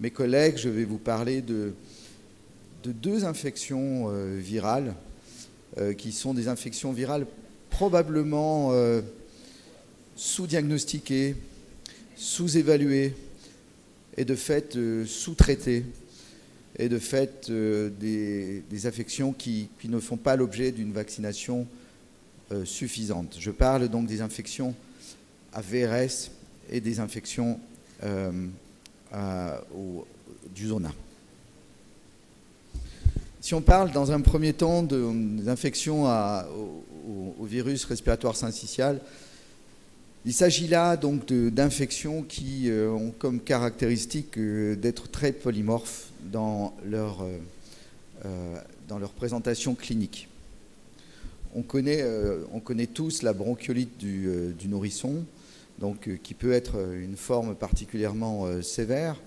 mes collègues, je vais vous parler de deux infections virales qui sont des infections virales probablement sous-diagnostiquées, sous-évaluées et de fait sous-traitées et de fait des affections qui ne font pas l'objet d'une vaccination suffisante. Je parle donc des infections à VRS et des infections du zona. Si on parle dans un premier temps des infections au virus respiratoire syncytial, il s'agit là donc d'infections qui ont comme caractéristique d'être très polymorphes dans leur présentation clinique. On connaît tous la bronchiolite du nourrisson, donc, qui peut être une forme particulièrement sévère,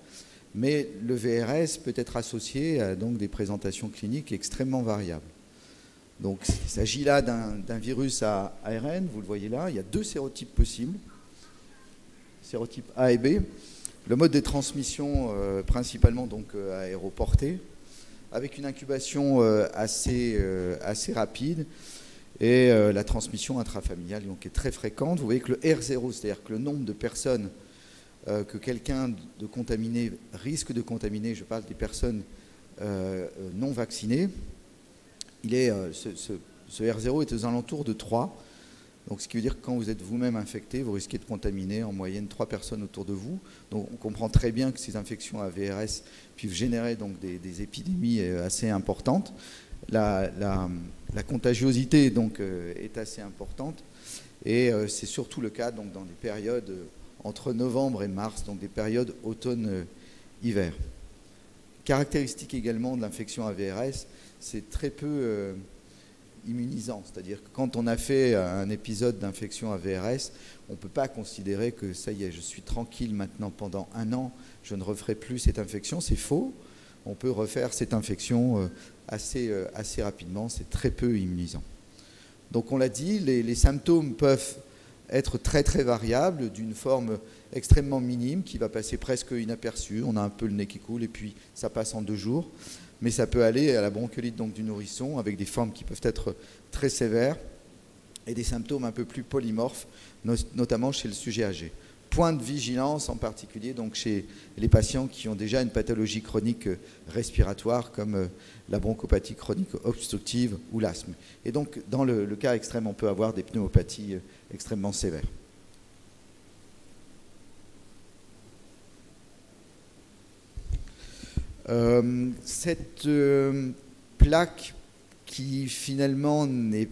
mais le VRS peut être associé à donc, des présentations cliniques extrêmement variables. Donc, il s'agit là d'un virus à ARN, vous le voyez là, il y a deux sérotypes possibles, sérotype A et B. Le mode de transmission principalement donc, aéroporté, avec une incubation assez rapide, et la transmission intrafamiliale donc, est très fréquente. Vous voyez que le R0, c'est-à-dire que le nombre de personnes que quelqu'un de contaminé risque de contaminer, je parle des personnes non vaccinées, ce R0 est aux alentours de 3. Donc, ce qui veut dire que quand vous êtes vous-même infecté, vous risquez de contaminer en moyenne 3 personnes autour de vous. Donc, on comprend très bien que ces infections à VRS peuvent générer donc, des épidémies assez importantes. La contagiosité donc, est assez importante et c'est surtout le cas donc, dans des périodes entre novembre et mars, donc des périodes automne-hiver. Caractéristique également de l'infection à VRS, c'est très peu immunisant, c'est-à-dire que quand on a fait un épisode d'infection à VRS, on ne peut pas considérer que ça y est, je suis tranquille maintenant pendant 1 an, je ne referai plus cette infection, c'est faux. On peut refaire cette infection assez rapidement, c'est très peu immunisant. Donc on l'a dit, les symptômes peuvent être très très variables, d'une forme extrêmement minime qui va passer presque inaperçue, on a un peu le nez qui coule et puis ça passe en 2 jours, mais ça peut aller à la bronchiolite donc, du nourrisson avec des formes qui peuvent être très sévères et des symptômes un peu plus polymorphes, notamment chez le sujet âgé. Point de vigilance en particulier donc chez les patients qui ont déjà une pathologie chronique respiratoire comme la bronchopathie chronique obstructive ou l'asthme. Et donc dans le cas extrême, on peut avoir des pneumopathies extrêmement sévères. Cette plaque qui finalement n'est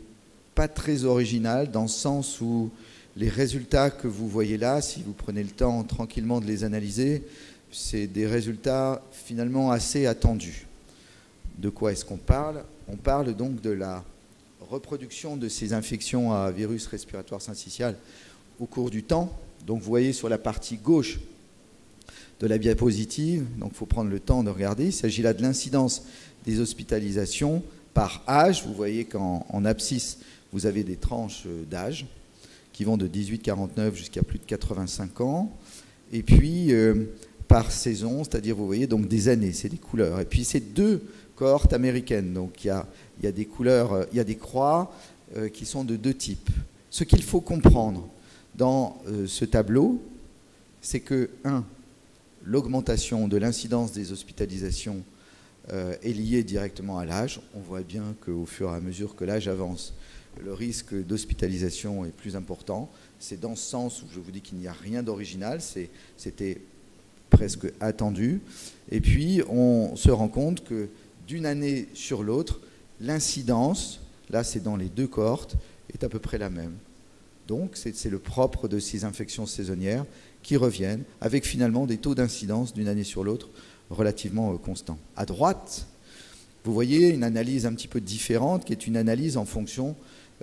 pas très originale dans le sens où les résultats que vous voyez là, si vous prenez le temps tranquillement de les analyser, c'est des résultats finalement assez attendus. De quoi est-ce qu'on parle? On parle donc de la reproduction de ces infections à virus respiratoire syncytial au cours du temps. Donc vous voyez sur la partie gauche de la diapositive, donc il faut prendre le temps de regarder, il s'agit là de l'incidence des hospitalisations par âge. Vous voyez qu'en abscisse, vous avez des tranches d'âge qui vont de 18-49 jusqu'à plus de 85 ans. Et puis, par saison, c'est-à-dire, vous voyez, donc des années, c'est des couleurs. Et puis, c'est 2 cohortes américaines. Donc, il y a des couleurs, il y a des croix qui sont de 2 types. Ce qu'il faut comprendre dans ce tableau, c'est que, 1, l'augmentation de l'incidence des hospitalisations est liée directement à l'âge. On voit bien qu'au fur et à mesure que l'âge avance, le risque d'hospitalisation est plus important. C'est dans ce sens où je vous dis qu'il n'y a rien d'original, c'était presque attendu. Et puis, on se rend compte que d'une année sur l'autre, l'incidence, là c'est dans les 2 cohortes, est à peu près la même. Donc, c'est le propre de ces infections saisonnières qui reviennent avec finalement des taux d'incidence d'une année sur l'autre relativement constants. À droite, vous voyez une analyse un petit peu différente qui est une analyse en fonction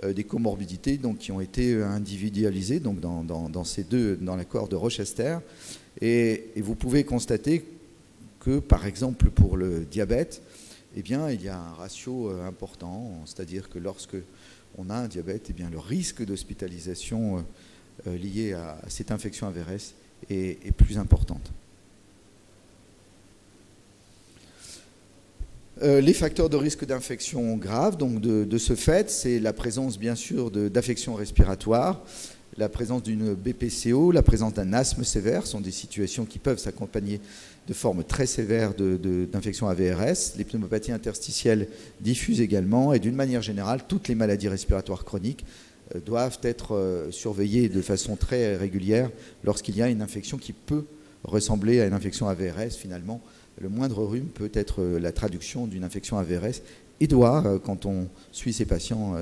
des comorbidités donc, qui ont été individualisées donc dans ces 2, dans la cohorte de Rochester. Et vous pouvez constater que, par exemple, pour le diabète, eh bien, il y a un ratio important, c'est-à-dire que lorsque on a un diabète, eh bien, le risque d'hospitalisation lié à cette infection à VRS est plus importante. Les facteurs de risque d'infection grave, donc de ce fait, c'est la présence bien sûr d'affections respiratoires, la présence d'une BPCO, la présence d'un asthme sévère, sont des situations qui peuvent s'accompagner de formes très sévères d'infection AVRS, les pneumopathies interstitielles diffuses également, et d'une manière générale, toutes les maladies respiratoires chroniques doivent être surveillées de façon très régulière lorsqu'il y a une infection qui peut ressembler à une infection AVRS finalement. Le moindre rhume peut être la traduction d'une infection AVRS et doit, quand on suit ces patients,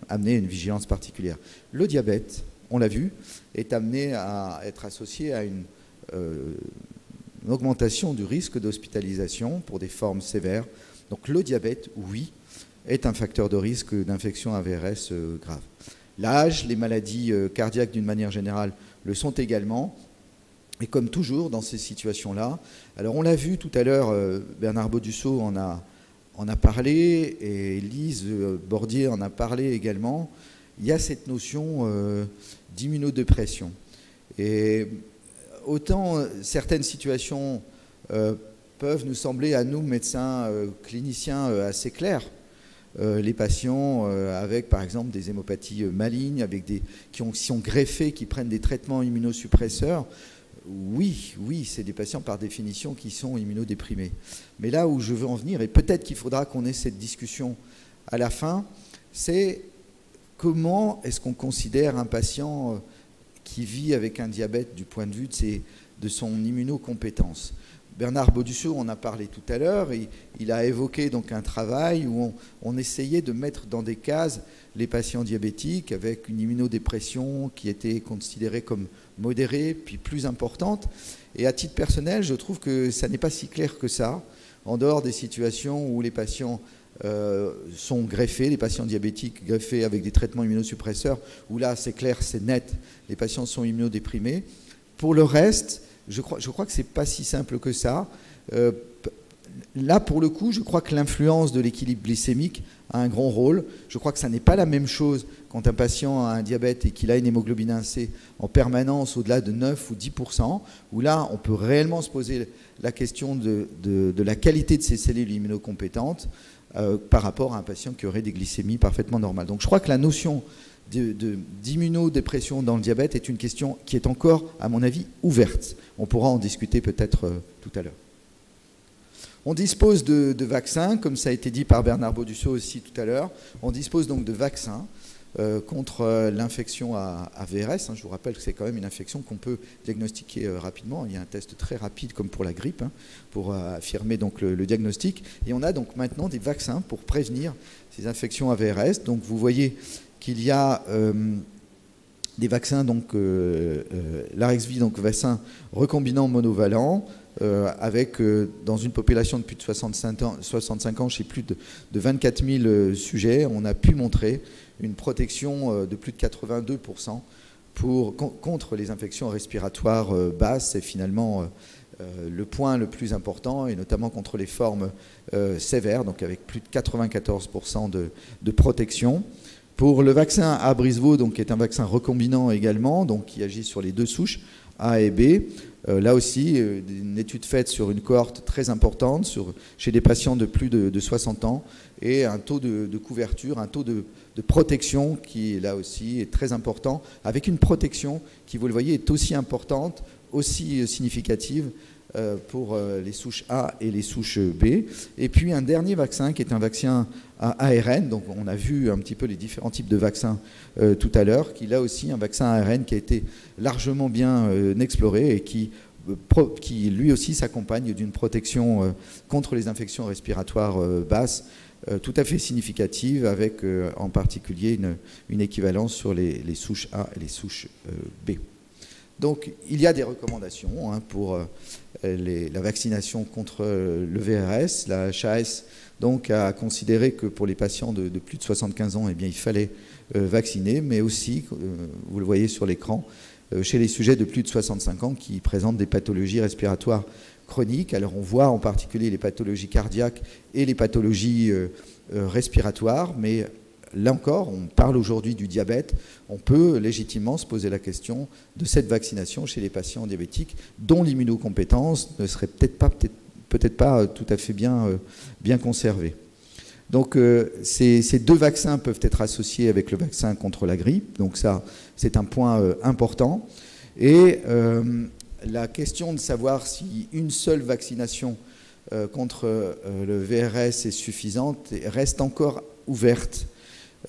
amener une vigilance particulière. Le diabète, on l'a vu, est amené à être associé à une augmentation du risque d'hospitalisation pour des formes sévères. Donc le diabète, oui, est un facteur de risque d'infection AVRS grave. L'âge, les maladies cardiaques d'une manière générale le sont également. Et comme toujours dans ces situations-là, alors on l'a vu tout à l'heure, Bernard Baudusseau en a parlé, et Lise Bordier en a parlé également, il y a cette notion d'immunodépression. Et autant certaines situations peuvent nous sembler à nous, médecins, cliniciens, assez claires, les patients avec par exemple des hémopathies malignes, avec qui sont greffés, qui prennent des traitements immunosuppresseurs, oui, c'est des patients par définition qui sont immunodéprimés. Mais là où je veux en venir, et peut-être qu'il faudra qu'on ait cette discussion à la fin, c'est comment est-ce qu'on considère un patient qui vit avec un diabète du point de vue de son immunocompétence. Bernard Baudusseau en a parlé tout à l'heure, il a évoqué donc un travail où on essayait de mettre dans des cases les patients diabétiques avec une immunodépression qui était considérée comme modérée, puis plus importante. Et à titre personnel, je trouve que ça n'est pas si clair que ça, en dehors des situations où les patients sont greffés, les patients diabétiques greffés avec des traitements immunosuppresseurs, où là c'est clair, c'est net, les patients sont immunodéprimés. Pour le reste, je crois que ce n'est pas si simple que ça. Là, pour le coup, je crois que l'influence de l'équilibre glycémique a un grand rôle. Je crois que ça n'est pas la même chose quand un patient a un diabète et qu'il a une hémoglobine 1C en permanence au-delà de 9 ou 10%, où là, on peut réellement se poser la question de la qualité de ces cellules immunocompétentes par rapport à un patient qui aurait des glycémies parfaitement normales. Donc je crois que la notion d'immunodépression dans le diabète est une question qui est encore, à mon avis, ouverte. On pourra en discuter peut-être tout à l'heure. On dispose de vaccins, comme ça a été dit par Bernard Baudusseau aussi tout à l'heure. On dispose donc de vaccins contre l'infection à VRS. Je vous rappelle que c'est quand même une infection qu'on peut diagnostiquer rapidement. Il y a un test très rapide, comme pour la grippe, pour affirmer donc le diagnostic. Et on a donc maintenant des vaccins pour prévenir ces infections à VRS. Donc vous voyez qu'il y a des vaccins, donc l'Arexvy, donc vaccin recombinant monovalent, avec dans une population de plus de 65 ans, chez plus de 24 000 sujets, on a pu montrer une protection de plus de 82% contre les infections respiratoires basses. C'est finalement le point le plus important, et notamment contre les formes sévères, donc avec plus de 94% de protection. Pour le vaccin Abrysvo, donc, qui est un vaccin recombinant également, donc, qui agit sur les deux souches A et B, là aussi, une étude faite sur une cohorte très importante chez des patients de plus de 60 ans, et un taux de couverture, un taux de protection qui, là aussi, est très important, avec une protection qui, vous le voyez, est aussi importante, aussi significative pour les souches A et les souches B. Et puis un dernier vaccin qui est un vaccin à ARN, donc on a vu un petit peu les différents types de vaccins tout à l'heure, qui là aussi un vaccin à ARN qui a été largement bien exploré et qui lui aussi s'accompagne d'une protection contre les infections respiratoires basses tout à fait significative, avec en particulier une équivalence sur les souches A et les souches B. Donc il y a des recommandations pour la vaccination contre le VRS. La HAS donc, a considéré que pour les patients de plus de 75 ans, eh bien, il fallait vacciner, mais aussi, vous le voyez sur l'écran, chez les sujets de plus de 65 ans qui présentent des pathologies respiratoires chroniques. Alors on voit en particulier les pathologies cardiaques et les pathologies respiratoires, mais là encore, on parle aujourd'hui du diabète. On peut légitimement se poser la question de cette vaccination chez les patients diabétiques dont l'immunocompétence ne serait peut-être pas peut-être pas tout à fait bien conservés. Donc ces deux vaccins peuvent être associés avec le vaccin contre la grippe, donc ça c'est un point important. Et la question de savoir si une seule vaccination contre le VRS est suffisante reste encore ouverte.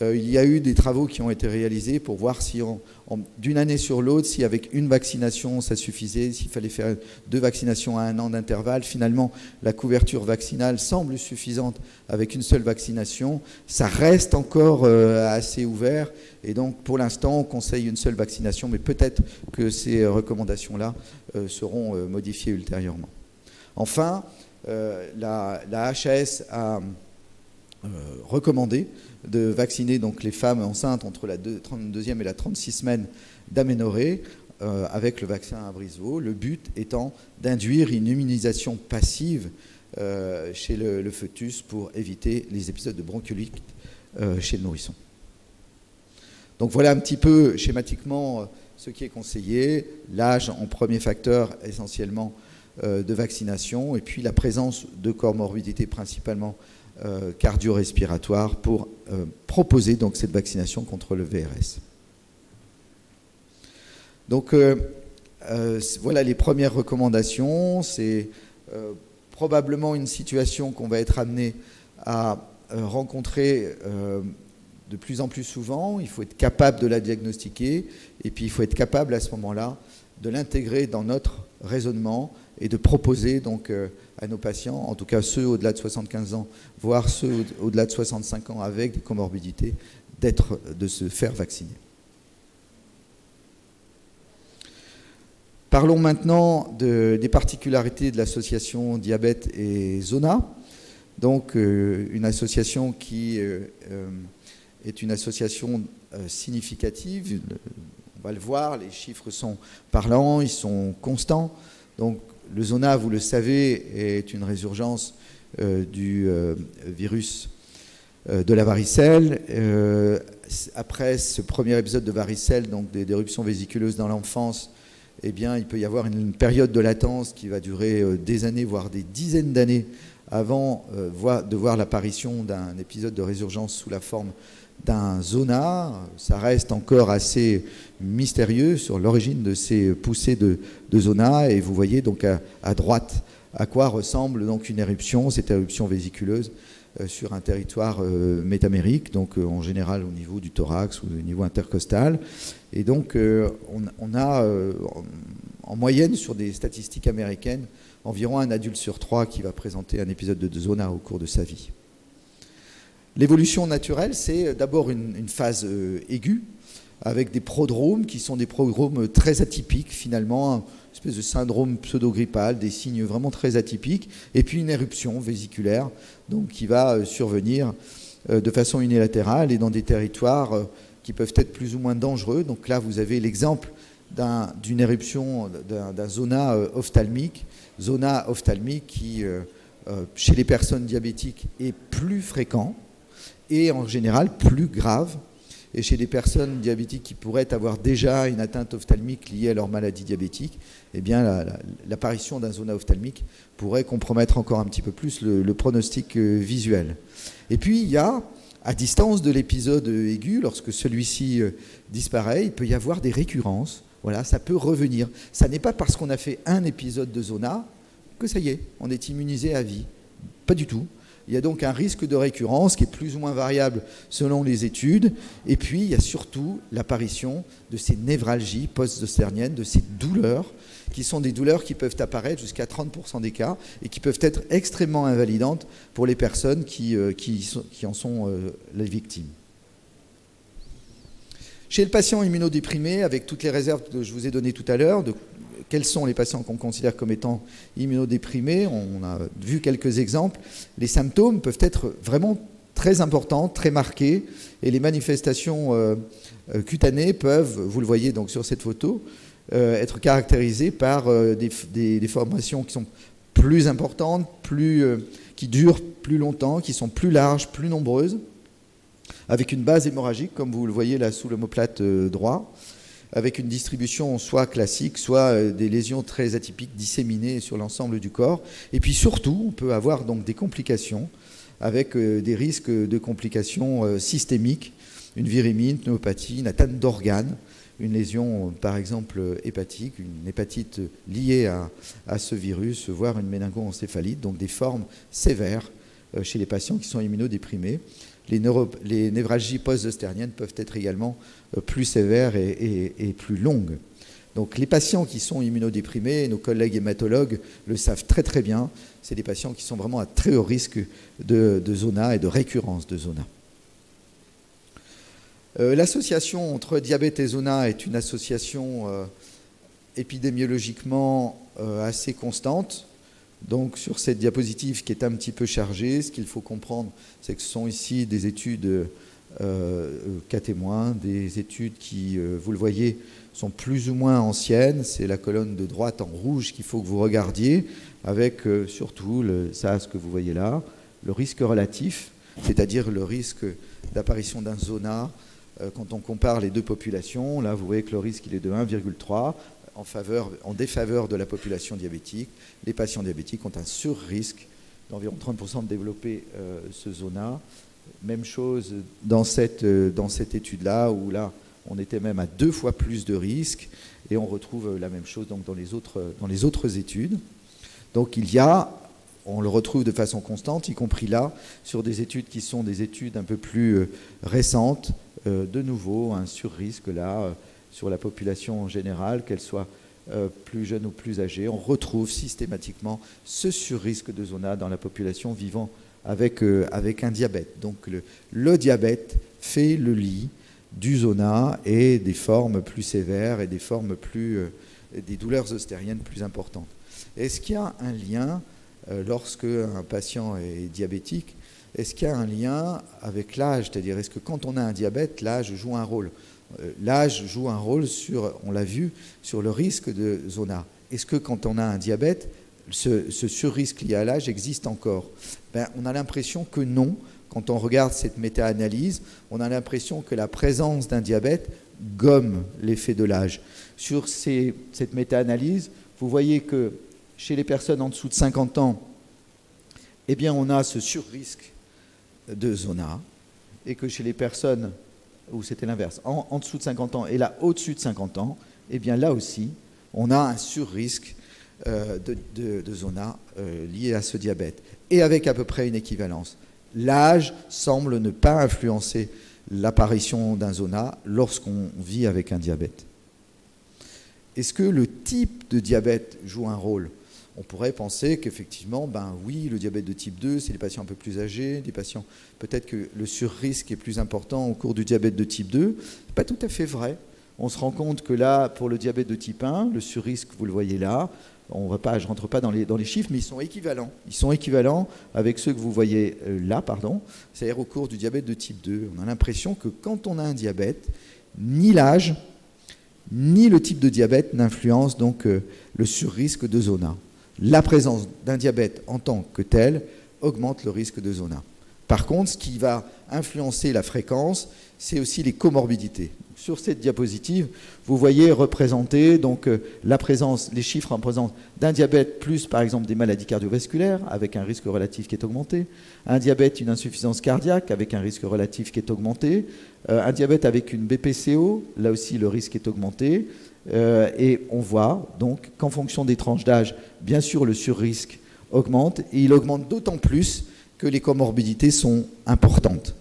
Il y a eu des travaux qui ont été réalisés pour voir si d'une année sur l'autre, si avec une vaccination ça suffisait, s'il fallait faire 2 vaccinations à 1 an d'intervalle. Finalement, la couverture vaccinale semble suffisante avec une seule vaccination. Ça reste encore assez ouvert et donc pour l'instant on conseille une seule vaccination, mais peut-être que ces recommandations-là seront modifiées ultérieurement. Enfin, la HAS a recommandé de vacciner donc les femmes enceintes entre la 32e et la 36 semaine d'aménorrhée avec le vaccin Abrysvo, le but étant d'induire une immunisation passive chez le fœtus pour éviter les épisodes de bronchiolite chez le nourrisson. Donc voilà un petit peu schématiquement ce qui est conseillé, l'âge en premier facteur essentiellement de vaccination et puis la présence de comorbidités principalement cardio-respiratoire pour proposer donc cette vaccination contre le VRS. Donc voilà les premières recommandations. C'est probablement une situation qu'on va être amené à rencontrer de plus en plus souvent. Il faut être capable de la diagnostiquer et puis il faut être capable à ce moment-là de l'intégrer dans notre raisonnement et de proposer donc à nos patients, en tout cas ceux au-delà de 75 ans, voire ceux au-delà de 65 ans avec des comorbidités, de se faire vacciner. Parlons maintenant des particularités de l'association Diabète et Zona. Donc une association qui est une association significative. On va le voir, les chiffres sont parlants, ils sont constants. Donc le Zona, vous le savez, est une résurgence du virus de la varicelle. Après ce premier épisode de varicelle, donc d'éruption vésiculeuse dans l'enfance, eh bien, il peut y avoir une période de latence qui va durer des années, voire des dizaines d'années, avant de voir l'apparition d'un épisode de résurgence sous la forme d'un Zona. Ça reste encore assez mystérieux sur l'origine de ces poussées de Zona. Et vous voyez donc à droite à quoi ressemble donc une éruption, cette éruption vésiculeuse sur un territoire métamérique, donc en général au niveau du thorax ou au niveau intercostal. Et donc on a en moyenne sur des statistiques américaines environ un adulte sur 3 qui va présenter un épisode de Zona au cours de sa vie. L'évolution naturelle, c'est d'abord une phase aiguë, avec des prodromes qui sont des prodromes très atypiques, finalement, une espèce de syndrome pseudo-grippal, des signes vraiment très atypiques, et puis une éruption vésiculaire donc, qui va survenir de façon unilatérale et dans des territoires qui peuvent être plus ou moins dangereux. Donc là, vous avez l'exemple d'une éruption d'un zona ophtalmique qui, chez les personnes diabétiques, est plus fréquent, et en général plus grave. Et chez les personnes diabétiques qui pourraient avoir déjà une atteinte ophtalmique liée à leur maladie diabétique, eh bien l'apparition d'un zona ophtalmique pourrait compromettre encore un petit peu plus le pronostic visuel. Et puis il y a, à distance de l'épisode aigu, lorsque celui-ci disparaît, il peut y avoir des récurrences. Voilà, ça peut revenir. Ça n'est pas parce qu'on a fait un épisode de zona que ça y est, on est immunisé à vie. Pas du tout. Il y a donc un risque de récurrence qui est plus ou moins variable selon les études. Et puis, il y a surtout l'apparition de ces névralgies post-zosterniennes, de ces douleurs, qui sont des douleurs qui peuvent apparaître jusqu'à 30% des cas et qui peuvent être extrêmement invalidantes pour les personnes qui en sont les victimes. Chez le patient immunodéprimé, avec toutes les réserves que je vous ai données tout à l'heure, de quels sont les patients qu'on considère comme étant immunodéprimés, on a vu quelques exemples, les symptômes peuvent être vraiment très importants, très marqués, et les manifestations cutanées peuvent, vous le voyez donc sur cette photo, être caractérisées par des formations qui sont plus importantes, qui durent plus longtemps, qui sont plus larges, plus nombreuses, avec une base hémorragique, comme vous le voyez là sous l'omoplate droit. avec une distribution soit classique, soit des lésions très atypiques disséminées sur l'ensemble du corps. Et puis surtout, on peut avoir donc des complications avec des risques de complications systémiques, une virémie, une pneumopathie, une atteinte d'organes, une lésion par exemple hépatique, une hépatite liée à ce virus, voire une méningoencéphalite, donc des formes sévères chez les patients qui sont immunodéprimés. Les névralgies post-zostériennes peuvent être également plus sévères et plus longues. Donc les patients qui sont immunodéprimés, nos collègues hématologues le savent très très bien, c'est des patients qui sont vraiment à très haut risque de zona et de récurrence de zona. L'association entre diabète et zona est une association épidémiologiquement assez constante. Donc sur cette diapositive qui est un petit peu chargée, ce qu'il faut comprendre, c'est que ce sont ici des études cas témoins, des études qui, vous le voyez, sont plus ou moins anciennes. C'est la colonne de droite en rouge qu'il faut que vous regardiez, avec surtout ce que vous voyez là, le risque relatif, c'est-à-dire le risque d'apparition d'un zona. Quand on compare les deux populations, là vous voyez que le risque il est de 1,3 en défaveur de la population diabétique. Les patients diabétiques ont un sur-risque d'environ 30% de développer ce zona. Même chose dans cette étude-là, où là on était même à 2 fois plus de risque, et on retrouve la même chose donc, dans les autres études. Donc on le retrouve de façon constante, y compris là, sur des études qui sont des études un peu plus récentes. De nouveau, un sur-risque là, sur la population en général, qu'elle soit plus jeune ou plus âgée. On retrouve systématiquement ce sur-risque de zona dans la population vivant avec un diabète. Donc le diabète fait le lit du zona et des formes plus sévères et des formes des douleurs zostériennes plus importantes. Est-ce qu'il y a un lien lorsque un patient est diabétique? Est-ce qu'il y a un lien avec l'âge? C'est-à-dire, est-ce que quand on a un diabète, l'âge joue un rôle? L'âge joue un rôle on l'a vu, sur le risque de zona. Est-ce que quand on a un diabète, ce sur-risque lié à l'âge existe encore? On a l'impression que non. Quand on regarde cette méta-analyse, on a l'impression que la présence d'un diabète gomme l'effet de l'âge. Sur cette méta-analyse, vous voyez que chez les personnes en dessous de 50 ans, eh bien, on a ce sur-risque de zona, et que chez les personnes où c'était l'inverse, en dessous de 50 ans et là au-dessus de 50 ans, eh bien là aussi, on a un sur-risque de zona lié à ce diabète, et avec à peu près une équivalence. L'âge semble ne pas influencer l'apparition d'un zona lorsqu'on vit avec un diabète. Est-ce que le type de diabète joue un rôle? On pourrait penser qu'effectivement, oui, le diabète de type 2, c'est les patients un peu plus âgés, des patients, peut-être que le sur-risque est plus important au cours du diabète de type 2. Ce n'est pas tout à fait vrai. On se rend compte que là, pour le diabète de type 1, le sur-risque, vous le voyez là, je ne rentre pas dans les chiffres, mais ils sont équivalents. Ils sont équivalents avec ceux que vous voyez là, c'est-à-dire au cours du diabète de type 2. On a l'impression que quand on a un diabète, ni l'âge, ni le type de diabète n'influence donc le sur-risque de zona. La présence d'un diabète en tant que tel augmente le risque de zona. Par contre, ce qui va influencer la fréquence, c'est aussi les comorbidités. Sur cette diapositive, vous voyez représenter donc, les chiffres en présence d'un diabète plus, par exemple, des maladies cardiovasculaires, avec un risque relatif qui est augmenté, un diabète, une insuffisance cardiaque, avec un risque relatif qui est augmenté, un diabète avec une BPCO, là aussi le risque est augmenté, et on voit donc qu'en fonction des tranches d'âge, bien sûr, le sur-risque augmente, et il augmente d'autant plus que les comorbidités sont importantes.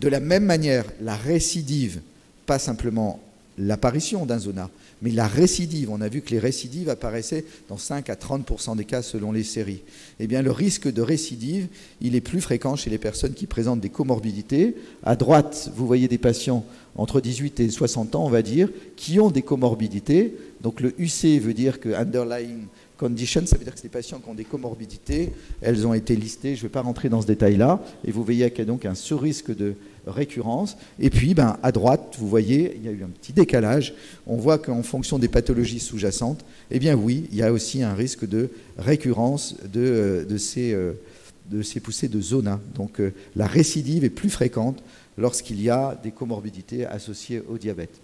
De la même manière, la récidive, pas simplement l'apparition d'un zona, mais la récidive, on a vu que les récidives apparaissaient dans 5 à 30% des cas selon les séries. Eh bien, le risque de récidive, il est plus fréquent chez les personnes qui présentent des comorbidités. À droite, vous voyez des patients entre 18 et 60 ans, on va dire, qui ont des comorbidités. Donc le UC veut dire que underlying condition, ça veut dire que ces patients qui ont des comorbidités, elles ont été listées, je ne vais pas rentrer dans ce détail-là, et vous voyez qu'il y a donc un sur-risque de récurrence. Et puis, à droite, vous voyez, il y a eu un petit décalage. On voit qu'en fonction des pathologies sous-jacentes, eh bien oui, il y a aussi un risque de récurrence de de ces poussées de zona. Donc la récidive est plus fréquente lorsqu'il y a des comorbidités associées au diabète.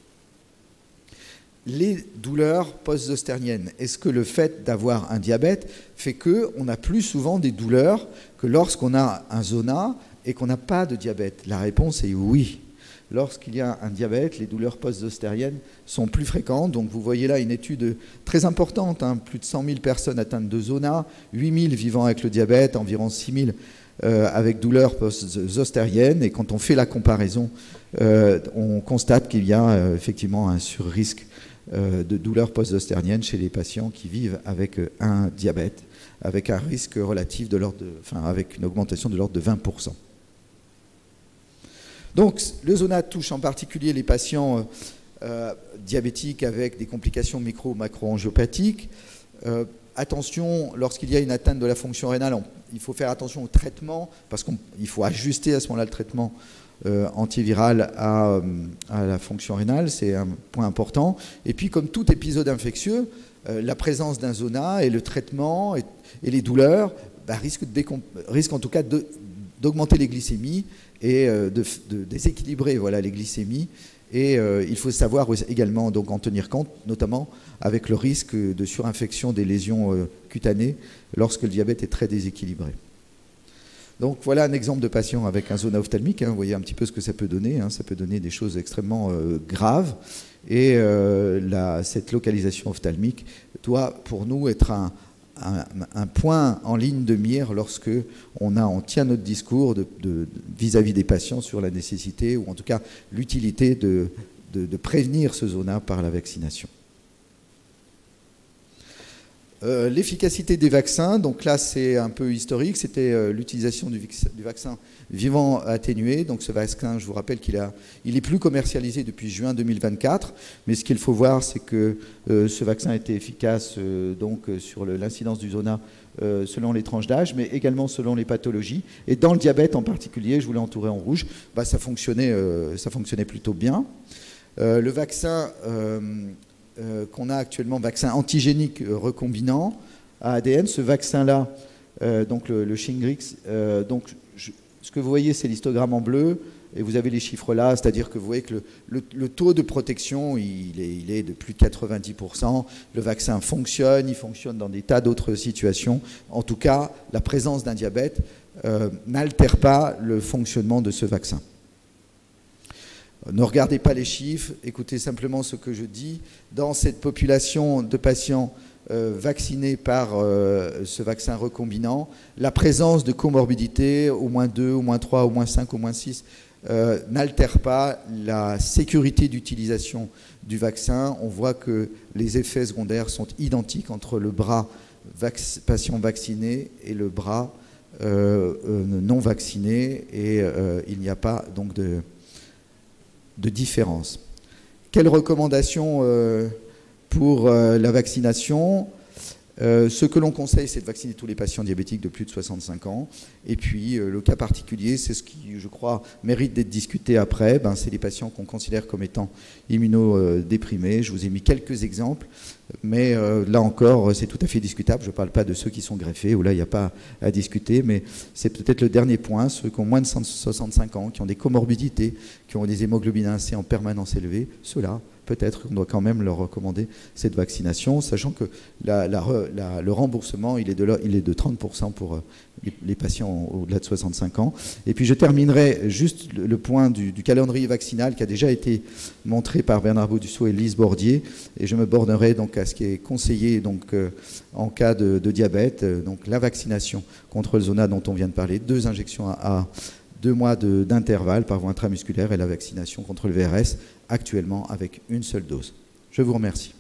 Les douleurs post-zostériennes, est-ce que le fait d'avoir un diabète fait qu'on a plus souvent des douleurs que lorsqu'on a un zona et qu'on n'a pas de diabète? La réponse est oui. Lorsqu'il y a un diabète, les douleurs post-zostériennes sont plus fréquentes. Donc vous voyez là une étude très importante, hein, plus de 100 000 personnes atteintes de zona, 8 000 vivant avec le diabète, environ 6 000 avec douleurs post-zostériennes. Et quand on fait la comparaison, on constate qu'il y a effectivement un surrisque de douleurs post-zostériennes chez les patients qui vivent avec un diabète, avec un risque relatif de l'ordre avec une augmentation de l'ordre de 20%. Donc le zona touche en particulier les patients diabétiques avec des complications micro- ou macro-angiopathiques. Attention, lorsqu'il y a une atteinte de la fonction rénale, il faut faire attention au traitement, parce qu'il faut ajuster à ce moment-là le traitement antiviral à la fonction rénale, c'est un point important. Et puis, comme tout épisode infectieux, la présence d'un zona et le traitement et les douleurs risquent en tout cas d'augmenter les glycémies et de déséquilibrer les glycémies. Et il faut savoir également donc en tenir compte, notamment avec le risque de surinfection des lésions cutanées lorsque le diabète est très déséquilibré. Donc voilà un exemple de patient avec un zona ophtalmique, hein, vous voyez un petit peu ce que ça peut donner, hein, ça peut donner des choses extrêmement graves, et cette localisation ophtalmique doit pour nous être un point en ligne de mire lorsque on tient notre discours vis-à-vis des patients sur la nécessité, ou en tout cas l'utilité de prévenir ce zona par la vaccination. L'efficacité des vaccins, donc là c'est un peu historique, c'était l'utilisation du vaccin vivant atténué. Donc ce vaccin, je vous rappelle qu'il est plus commercialisé depuis juin 2024, mais ce qu'il faut voir, c'est que ce vaccin était efficace sur l'incidence du zona selon les tranches d'âge, mais également selon les pathologies. Et dans le diabète en particulier, je vous l'ai entouré en rouge, ça fonctionnait plutôt bien. Le vaccin qu'on a actuellement, vaccin antigénique recombinant à ADN, ce vaccin-là, donc le Shingrix, ce que vous voyez, c'est l'histogramme en bleu, et vous avez les chiffres là, c'est-à-dire que vous voyez que le taux de protection, il est de plus de 90%, le vaccin fonctionne, il fonctionne dans des tas d'autres situations. En tout cas, la présence d'un diabète n'altère pas le fonctionnement de ce vaccin. Ne regardez pas les chiffres, écoutez simplement ce que je dis. Dans cette population de patients vaccinés par ce vaccin recombinant, la présence de comorbidités, au moins 2, au moins 3, au moins 5, au moins 6, n'altère pas la sécurité d'utilisation du vaccin. On voit que les effets secondaires sont identiques entre le bras patient vacciné et le bras non vacciné, et il n'y a pas donc de différence. Quelles recommandations pour la vaccination? Ce que l'on conseille, c'est de vacciner tous les patients diabétiques de plus de 65 ans. Et puis, le cas particulier, c'est ce qui, je crois, mérite d'être discuté après, c'est les patients qu'on considère comme étant immunodéprimés. Je vous ai mis quelques exemples, mais là encore, c'est tout à fait discutable. Je ne parle pas de ceux qui sont greffés, où là, il n'y a pas à discuter, mais c'est peut-être le dernier point, ceux qui ont moins de 65 ans, qui ont des comorbidités, qui ont des hémoglobines A1C en permanence élevées, ceux-là, peut-être qu'on doit quand même leur recommander cette vaccination, sachant que le remboursement, il est de 30% pour les patients au-delà de 65 ans. Et puis je terminerai juste le point du calendrier vaccinal qui a déjà été montré par Bernard Baudusseau et Lise Bordier, et je me bornerai donc à ce qui est conseillé en cas de diabète, donc la vaccination contre le zona dont on vient de parler, 2 injections à 2 mois d'intervalle par voie intramusculaire, et la vaccination contre le VRS actuellement avec une seule dose. Je vous remercie.